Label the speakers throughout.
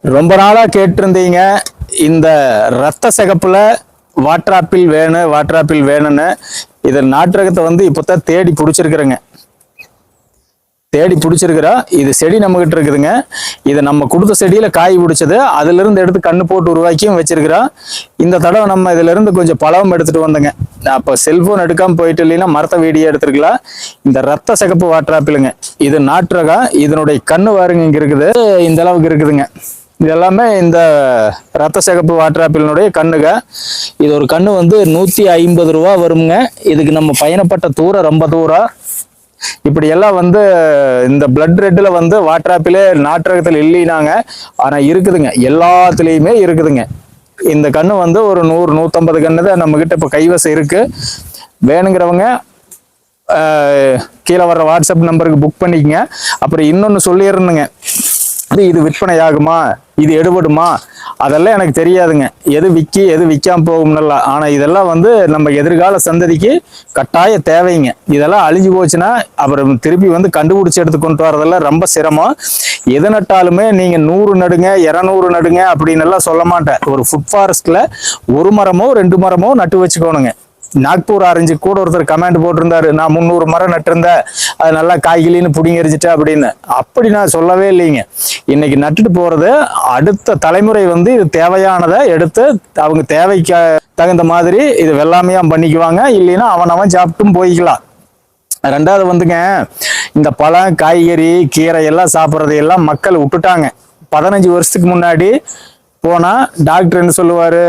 Speaker 1: ரொம்ப நாளா கேட்டிருந்தீங்க இந்த ரத்த சிகப்புல வாட்டர் ஆப்பிள் வேணும் வாட்டர் ஆப்பிள் வேணும்னு. இது நாட்டுரகத்தை இப்பதான் தேடி பிடிச்சிருக்கிறேங்க. தேடி பிடிச்சிருக்கிறோம். இது செடி நம்ம கிட்ட இருக்குதுங்க. இது நம்ம கொடுத்த செடியில காய் பிடிச்சது. அதுல இருந்து எடுத்து கண்ணு போட்டு உருவாக்கியும் வச்சிருக்கிறோம். இந்த தடவை நம்ம இதுல இருந்து கொஞ்சம் பழம் எடுத்துட்டு வந்தோங்க. அப்ப செல்போன் எடுக்காம போயிட்டு இல்லைன்னா மரத்த வீடியோ எடுத்துருக்கலாம். இந்த ரத்த சிகப்பு வாட்டர் ஆப்பிளுங்க. இது நாட்டுரகம். இதனுடைய கண்ணு வாருங்க இங்க இருக்குது. இந்த அளவுக்கு இருக்குதுங்க. இது எல்லாமே இந்த ரத்த சிகப்பு வாட்டர் ஆப்பிளினுடைய கண்ணுங்க. இது ஒரு கண்ணு 150 ரூபா வருங்க. இதுக்கு நம்ம பயணப்பட்ட தூரம் ரொம்ப தூரம். இப்படி எல்லாம் இந்த பிளட் ரெட்ல வாட்டர் ஆப்பிளே நாட்டுரகத்தில் இல்லைனாங்க. ஆனா இருக்குதுங்க, எல்லாத்துலயுமே இருக்குதுங்க. இந்த கண்ணு ஒரு 100-150 கண்ணு தான் நம்ம கிட்ட இப்ப கைவசம் இருக்கு. வேணுங்கிறவங்க கீழே வர்ற வாட்ஸ்அப் நம்பருக்கு புக் பண்ணிக்கங்க. அப்புறம் இன்னொன்னு சொல்லிடுறேனுங்க, இது விற்பனை ஆகுமா, இது எடுபடுமா, அதெல்லாம் எனக்கு தெரியாதுங்க. எது விக்கி எது விற்காம போகும்னல்ல. ஆனா இதெல்லாம் நம்ம எதிர்கால சந்ததிக்கு கட்டாய தேவைங்க. இதெல்லாம் அழிஞ்சு போச்சுன்னா அப்புறம் திருப்பி கண்டுபிடிச்சு எடுத்து கொண்டு வரதெல்லாம் ரொம்ப சிரமம். எது நட்டாலுமே நீங்க 100 நடுங்க 200 நடுங்க அப்படின்னு எல்லாம் சொல்ல மாட்டேன். ஒரு ஃபுட் ஃபாரஸ்ட்ல ஒரு மரமோ 2 மரமோ நட்டு வச்சுக்கோணுங்க. நாக்பூர் ஆரஞ்சு கூட ஒருத்தர் கமெண்ட் போட்டிருந்தாரு, நான் 300 மரம் நட்டிருந்தேன், அது நல்லா காய்கிலின்னு புடிங்கி எரிஞ்சிட்டேன் அப்படின்னு. அப்படி நான் சொல்லவே இல்லைங்க. இன்னைக்கு நட்டுட்டு போறது அடுத்த தலைமுறை இது தேவையானதை எடுத்து அவங்க தேவைக்கு தகுந்த மாதிரி இது வெள்ளாமையா பண்ணிக்குவாங்க. இல்லைன்னா அவன் சாப்பிட்டும் போய்க்கலாம். ரெண்டாவது இந்த பழம் காய்கறி கீரை எல்லாம் சாப்பிட்றது எல்லாம் மக்கள் விட்டுட்டாங்க. 15 வருஷத்துக்கு முன்னாடி போனா டாக்டர் என்ன சொல்லுவாரு,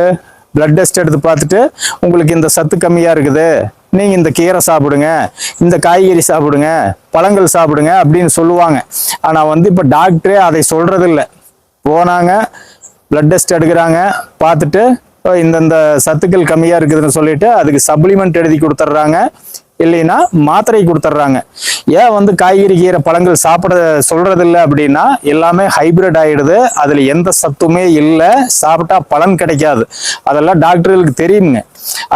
Speaker 1: பிளட் டெஸ்ட் எடுத்து பார்த்துட்டு உங்களுக்கு இந்த சத்து கம்மியா இருக்குது, நீங்க இந்த கீரை சாப்பிடுங்க, இந்த காய்கறி சாப்பிடுங்க, பழங்கள் சாப்பிடுங்க அப்படின்னு சொல்லுவாங்க. ஆனா இப்ப டாக்டரே அதை சொல்றது இல்லை. போனாங்க, பிளட் டெஸ்ட் எடுக்கிறாங்க, பார்த்துட்டு இந்த சத்துக்கள் கம்மியா இருக்குதுன்னு சொல்லிட்டு அதுக்கு சப்ளிமெண்ட் எழுதி கொடுத்துட்றாங்க, இல்லைன்னா மாத்திரை கொடுத்துட்றாங்க. ஏன் காய்கறி கீரை பழங்கள் சாப்பிட சொல்றது இல்லை அப்படின்னா, எல்லாமே ஹைபிரிட் ஆயிடுது. அதுல எந்த சத்துமே இல்லை, சாப்பிட்டா பலன் கிடைக்காது. அதெல்லாம் டாக்டர்களுக்கு தெரியுங்க.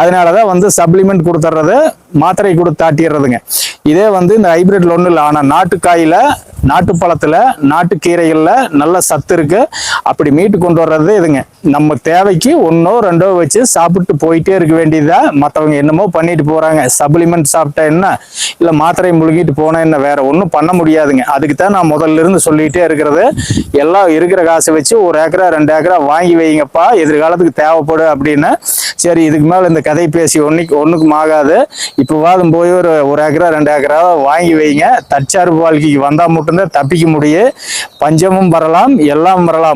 Speaker 1: அதனாலதான் சப்ளிமெண்ட் கொடுத்துட்றது, மாத்திரை கொடுத்து தாட்டிடுறதுங்க. இதே இந்த ஹைபிரிட்ல ஒன்றும் இல்லை. ஆனா நாட்டுக்காயில நாட்டு பழத்துல நாட்டு கீரைகள்ல நல்ல சத்து இருக்கு. அப்படி மீட்டு கொண்டு வர்றது இதுங்க. நம்ம தேவைக்கு 1-2 வச்சு சாப்பிட்டு போயிட்டே இருக்க வேண்டியதா. மற்றவங்க என்னமோ பண்ணிட்டு போறாங்க. சப்ளிமெண்ட் சாப்பிட்டா என்ன, இல்ல மாத்திரை முழுகிட்டு போனா என்ன, வேற ஒன்றும் பண்ண முடியாதுங்க. அதுக்கு தான் நான் முதல்ல இருந்து சொல்லிட்டே இருக்கிறது, எல்லாம் இருக்கிற காசை வச்சு 1 ஏக்கரா 2 ஏக்கரா வாங்கி வைங்கப்பா, எதிர்காலத்துக்கு தேவைப்படும் அப்படின்னு. சரி, இதுக்கு மேல இந்த கதை பேசி ஒண்ணுக்கும் ஆகாது. இப்போவாதும் போய் ஒரு 1 ஏக்கரா 2 ஏக்கரா வாங்கி வைங்க. தற்சார்பு வாழ்க்கைக்கு வந்தா மட்டும்தான் தப்பிக்க முடியும். பஞ்சமும் வரலாம், எல்லாம் வரலாம்.